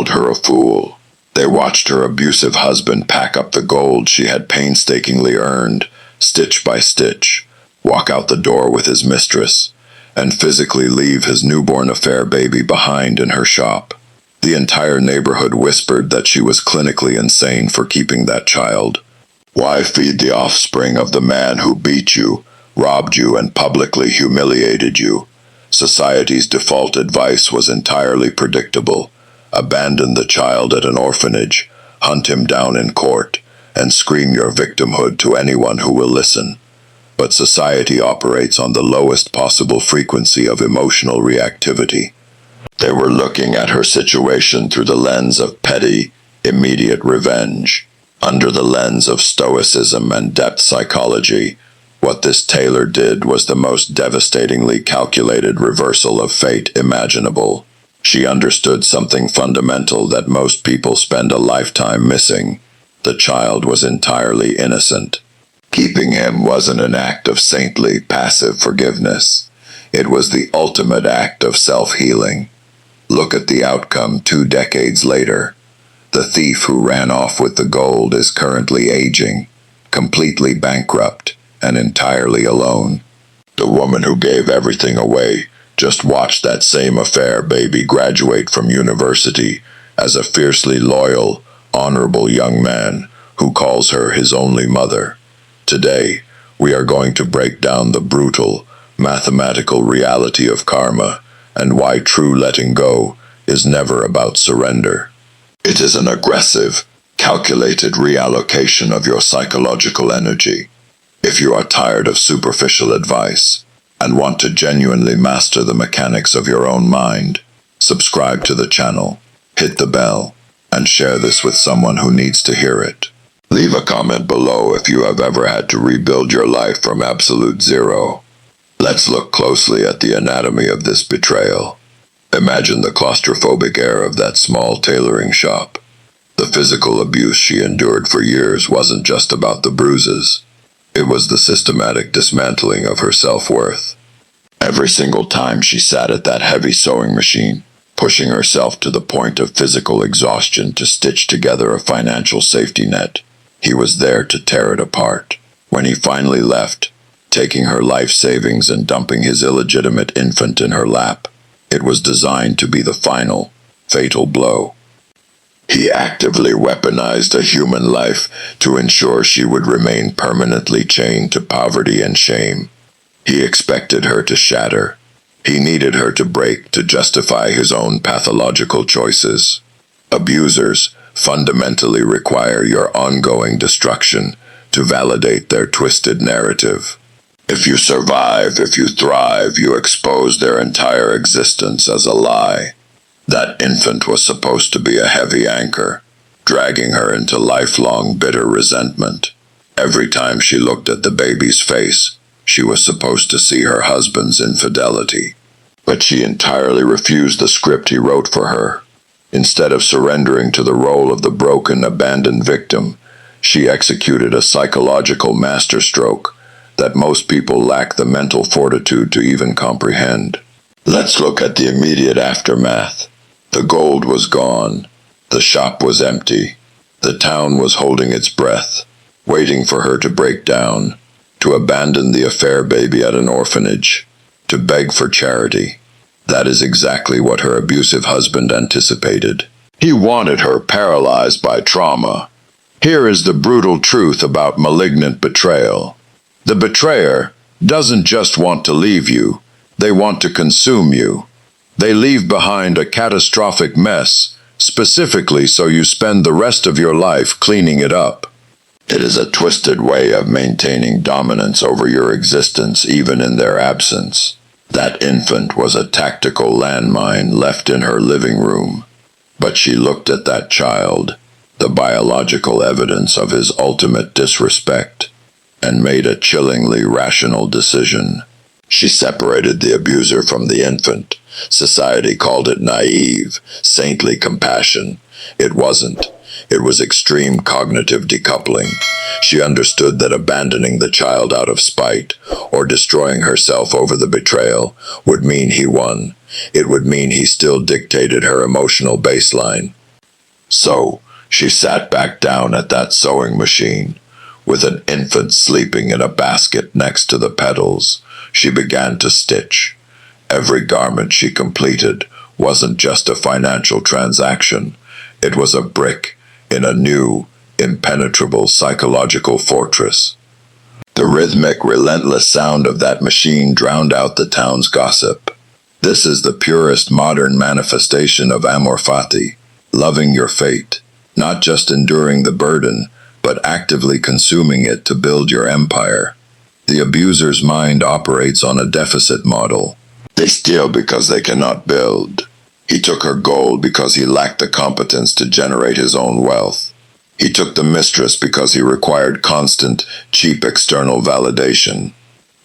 called her a fool. They watched her abusive husband pack up the gold she had painstakingly earned, stitch by stitch, walk out the door with his mistress, and physically leave his newborn affair baby behind in her shop. The entire neighborhood whispered that she was clinically insane for keeping that child. Why feed the offspring of the man who beat you, robbed you, and publicly humiliated you? Society's default advice was entirely predictable. Abandon the child at an orphanage, hunt him down in court, and scream your victimhood to anyone who will listen. But society operates on the lowest possible frequency of emotional reactivity. They were looking at her situation through the lens of petty, immediate revenge. Under the lens of Stoicism and depth psychology, what this tailor did was the most devastatingly calculated reversal of fate imaginable. She understood something fundamental that most people spend a lifetime missing. The child was entirely innocent. Keeping him wasn't an act of saintly, passive forgiveness. It was the ultimate act of self-healing. Look at the outcome 2 decades later. The thief who ran off with the gold is currently aging, completely bankrupt, and entirely alone. The woman who gave everything away just watched that same affair baby graduate from university as a fiercely loyal, honorable young man who calls her his only mother. Today, we are going to break down the brutal, mathematical reality of karma and why true letting go is never about surrender. It is an aggressive, calculated reallocation of your psychological energy. If you are tired of superficial advice and want to genuinely master the mechanics of your own mind, subscribe to the channel, hit the bell, and share this with someone who needs to hear it. Leave a comment below if you have ever had to rebuild your life from absolute zero. Let's look closely at the anatomy of this betrayal. Imagine the claustrophobic air of that small tailoring shop. The physical abuse she endured for years wasn't just about the bruises. It was the systematic dismantling of her self-worth. Every single time she sat at that heavy sewing machine, pushing herself to the point of physical exhaustion to stitch together a financial safety net, he was there to tear it apart. When he finally left, taking her life savings and dumping his illegitimate infant in her lap, it was designed to be the final, fatal blow. He actively weaponized a human life to ensure she would remain permanently chained to poverty and shame. He expected her to shatter. He needed her to break to justify his own pathological choices. Abusers fundamentally require your ongoing destruction to validate their twisted narrative. If you survive, if you thrive, you expose their entire existence as a lie. That infant was supposed to be a heavy anchor, dragging her into lifelong bitter resentment. Every time she looked at the baby's face, she was supposed to see her husband's infidelity. But she entirely refused the script he wrote for her. Instead of surrendering to the role of the broken, abandoned victim, she executed a psychological masterstroke that most people lack the mental fortitude to even comprehend. Let's look at the immediate aftermath. The gold was gone. The shop was empty. The town was holding its breath, waiting for her to break down, to abandon the affair baby at an orphanage, to beg for charity. That is exactly what her abusive husband anticipated. He wanted her paralyzed by trauma. Here is the brutal truth about malignant betrayal. The betrayer doesn't just want to leave you, they want to consume you. They leave behind a catastrophic mess, specifically so you spend the rest of your life cleaning it up. It is a twisted way of maintaining dominance over your existence even in their absence. That infant was a tactical landmine left in her living room. But she looked at that child, the biological evidence of his ultimate disrespect, and made a chillingly rational decision. She separated the abuser from the infant. Society called it naive, saintly compassion. It wasn't. It was extreme cognitive decoupling. She understood that abandoning the child out of spite, or destroying herself over the betrayal, would mean he won. It would mean he still dictated her emotional baseline. So, she sat back down at that sewing machine. With an infant sleeping in a basket next to the pedals, she began to stitch. Every garment she completed wasn't just a financial transaction. It was a brick in a new, impenetrable psychological fortress. The rhythmic, relentless sound of that machine drowned out the town's gossip. This is the purest modern manifestation of amor fati, loving your fate, not just enduring the burden, but actively consuming it to build your empire. The abuser's mind operates on a deficit model. They steal because they cannot build. He took her gold because he lacked the competence to generate his own wealth. He took the mistress because he required constant, cheap external validation.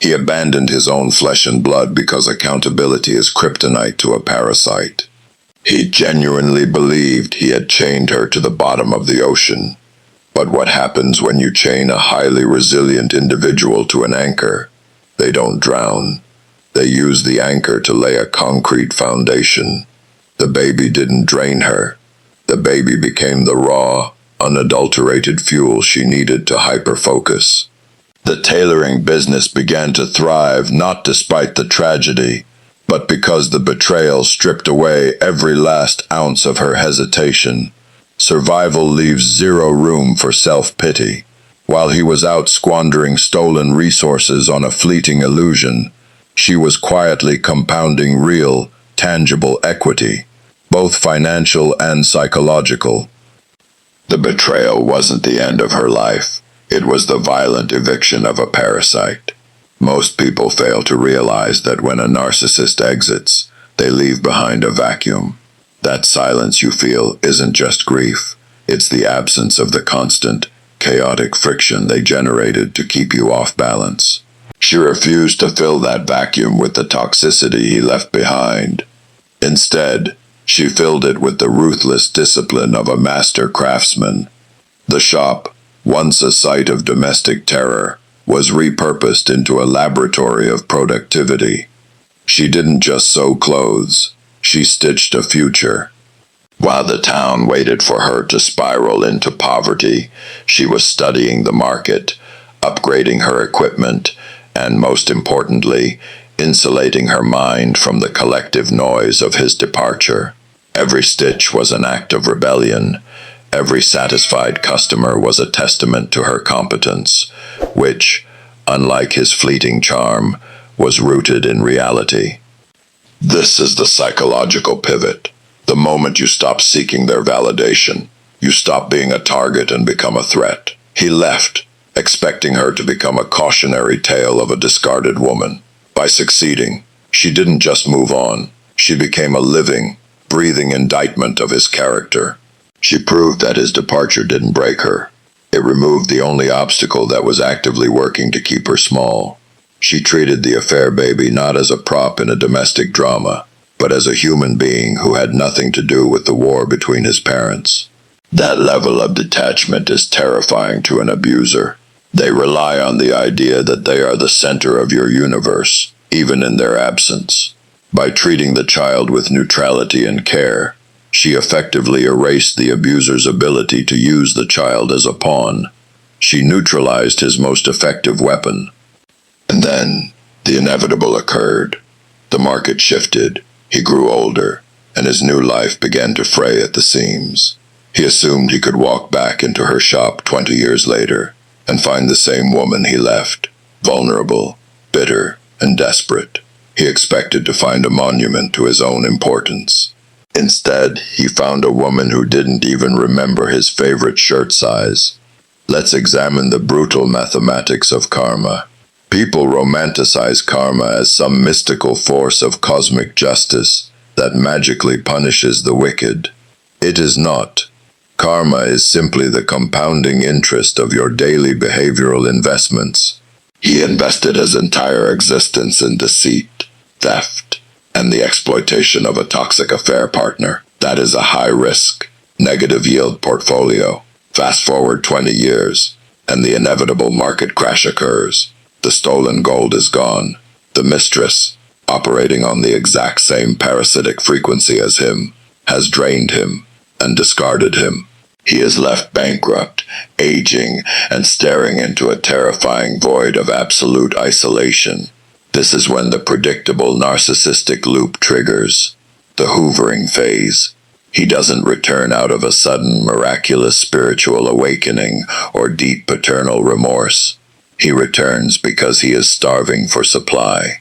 He abandoned his own flesh and blood because accountability is kryptonite to a parasite. He genuinely believed he had chained her to the bottom of the ocean. But what happens when you chain a highly resilient individual to an anchor? They don't drown. They use the anchor to lay a concrete foundation. The baby didn't drain her. The baby became the raw, unadulterated fuel she needed to hyper-focus. The tailoring business began to thrive not despite the tragedy, but because the betrayal stripped away every last ounce of her hesitation. Survival leaves zero room for self-pity. While he was out squandering stolen resources on a fleeting illusion, she was quietly compounding real, tangible equity, both financial and psychological. The betrayal wasn't the end of her life. It was the violent eviction of a parasite. Most people fail to realize that when a narcissist exits, they leave behind a vacuum. That silence you feel isn't just grief. It's the absence of the constant, chaotic friction they generated to keep you off balance. She refused to fill that vacuum with the toxicity he left behind. Instead, she filled it with the ruthless discipline of a master craftsman. The shop, once a site of domestic terror, was repurposed into a laboratory of productivity. She didn't just sew clothes, she stitched a future. While the town waited for her to spiral into poverty, she was studying the market, upgrading her equipment, and most importantly, insulating her mind from the collective noise of his departure. Every stitch was an act of rebellion. Every satisfied customer was a testament to her competence, which, unlike his fleeting charm, was rooted in reality. This is the psychological pivot. The moment you stop seeking their validation, you stop being a target and become a threat. He left, expecting her to become a cautionary tale of a discarded woman. By succeeding, she didn't just move on. She became a living, breathing indictment of his character. She proved that his departure didn't break her. It removed the only obstacle that was actively working to keep her small. She treated the affair baby not as a prop in a domestic drama, but as a human being who had nothing to do with the war between his parents. That level of detachment is terrifying to an abuser. They rely on the idea that they are the center of your universe, even in their absence. By treating the child with neutrality and care, she effectively erased the abuser's ability to use the child as a pawn. She neutralized his most effective weapon. And then, the inevitable occurred. The market shifted, he grew older, and his new life began to fray at the seams. He assumed he could walk back into her shop 20 years later and find the same woman he left, vulnerable, bitter, and desperate. He expected to find a monument to his own importance. Instead, he found a woman who didn't even remember his favorite shirt size. Let's examine the brutal mathematics of karma. People romanticize karma as some mystical force of cosmic justice that magically punishes the wicked. It is not. Karma is simply the compounding interest of your daily behavioral investments. He invested his entire existence in deceit, theft, and the exploitation of a toxic affair partner. That is a high-risk, negative yield portfolio. Fast forward 20 years, and the inevitable market crash occurs. The stolen gold is gone. The mistress, operating on the exact same parasitic frequency as him, has drained him. and discarded him. He is left bankrupt, aging, and staring into a terrifying void of absolute isolation. This is when the predictable narcissistic loop triggers. The hoovering phase. He doesn't return out of a sudden miraculous spiritual awakening or deep paternal remorse. He returns because he is starving for supply.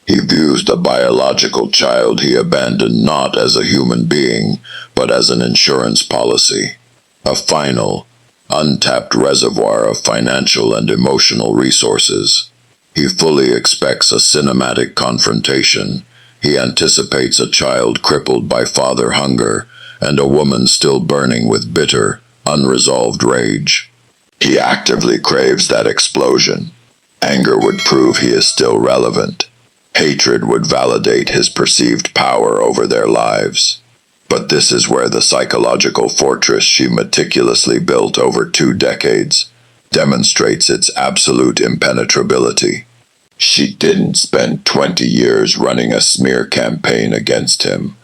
He views the biological child he abandoned not as a human being, but as an insurance policy. A final, untapped reservoir of financial and emotional resources. He fully expects a cinematic confrontation. He anticipates a child crippled by father hunger and a woman still burning with bitter, unresolved rage. He actively craves that explosion. Anger would prove he is still relevant. Hatred would validate his perceived power over their lives. But this is where the psychological fortress she meticulously built over 2 decades demonstrates its absolute impenetrability. She didn't spend 20 years running a smear campaign against him.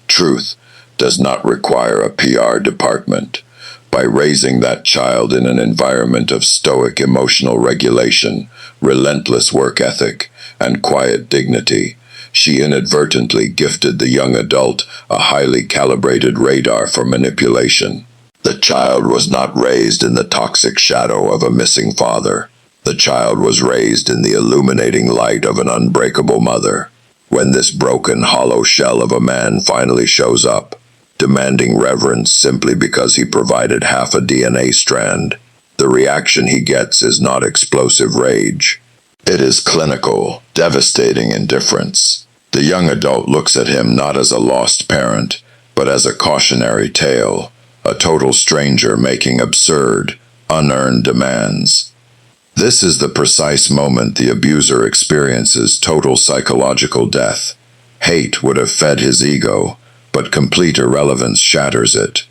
Truth does not require a PR department. By raising that child in an environment of stoic emotional regulation, relentless work ethic, and quiet dignity, she inadvertently gifted the young adult a highly calibrated radar for manipulation. The child was not raised in the toxic shadow of a missing father. The child was raised in the illuminating light of an unbreakable mother. When this broken, hollow shell of a man finally shows up, demanding reverence simply because he provided half a DNA strand, the reaction he gets is not explosive rage. It is clinical, devastating indifference. The young adult looks at him not as a lost parent, but as a cautionary tale, a total stranger making absurd, unearned demands. This is the precise moment the abuser experiences total psychological death. Hate would have fed his ego, but complete irrelevance shatters it.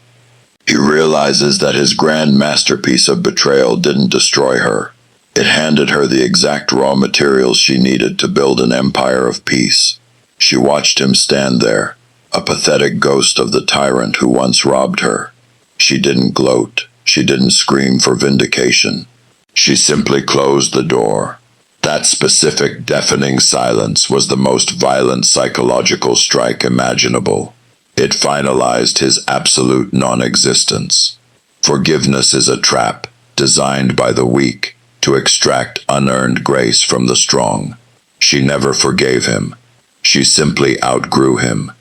He realizes that his grand masterpiece of betrayal didn't destroy her. It handed her the exact raw materials she needed to build an empire of peace. She watched him stand there, a pathetic ghost of the tyrant who once robbed her. She didn't gloat. She didn't scream for vindication. She simply closed the door. That specific, deafening silence was the most violent psychological strike imaginable. It finalized his absolute non-existence. Forgiveness is a trap designed by the weak to extract unearned grace from the strong. She never forgave him. She simply outgrew him.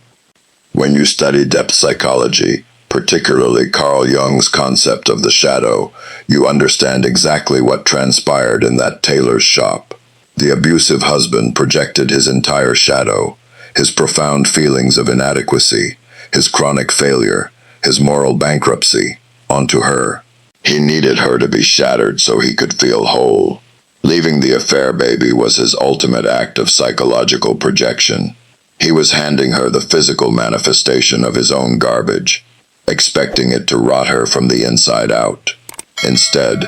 When you study depth psychology, particularly Carl Jung's concept of the shadow, you understand exactly what transpired in that tailor's shop. The abusive husband projected his entire shadow, his profound feelings of inadequacy, his chronic failure, his moral bankruptcy, onto her. He needed her to be shattered so he could feel whole. Leaving the affair baby was his ultimate act of psychological projection. He was handing her the physical manifestation of his own garbage, expecting it to rot her from the inside out. Instead,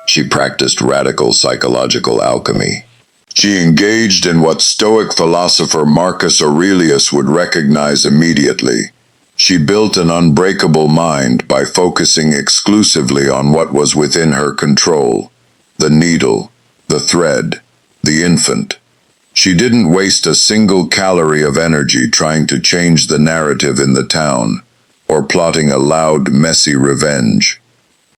she practiced radical psychological alchemy. She engaged in what Stoic philosopher Marcus Aurelius would recognize immediately. She built an unbreakable mind by focusing exclusively on what was within her control: the needle, the thread, the infant. She didn't waste a single calorie of energy trying to change the narrative in the town, or plotting a loud, messy revenge.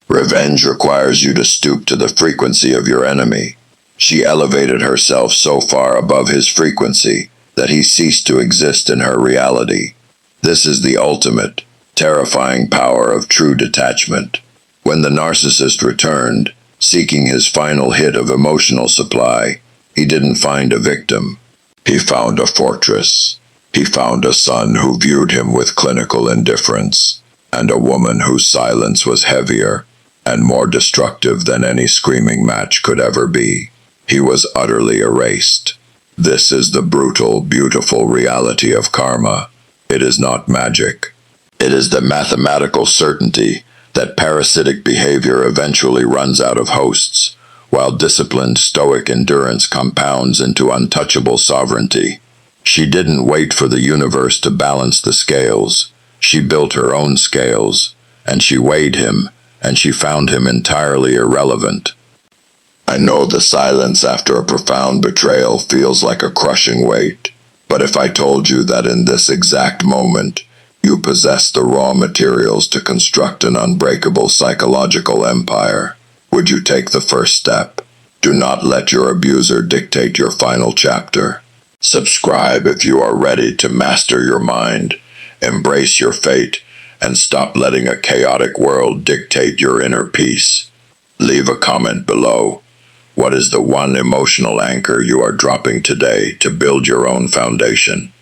Revenge requires you to stoop to the frequency of your enemy. She elevated herself so far above his frequency that he ceased to exist in her reality. This is the ultimate, terrifying power of true detachment. When the narcissist returned, seeking his final hit of emotional supply, he didn't find a victim. He found a fortress. He found a son who viewed him with clinical indifference, and a woman whose silence was heavier and more destructive than any screaming match could ever be. He was utterly erased. This is the brutal, beautiful reality of karma. It is not magic. It is the mathematical certainty that parasitic behavior eventually runs out of hosts, while disciplined stoic endurance compounds into untouchable sovereignty. She didn't wait for the universe to balance the scales. She built her own scales, and she weighed him, and she found him entirely irrelevant. I know the silence after a profound betrayal feels like a crushing weight, but if I told you that in this exact moment, you possess the raw materials to construct an unbreakable psychological empire, would you take the first step? Do not let your abuser dictate your final chapter. Subscribe if you are ready to master your mind, embrace your fate, and stop letting a chaotic world dictate your inner peace. Leave a comment below. What is the one emotional anchor you are dropping today to build your own foundation?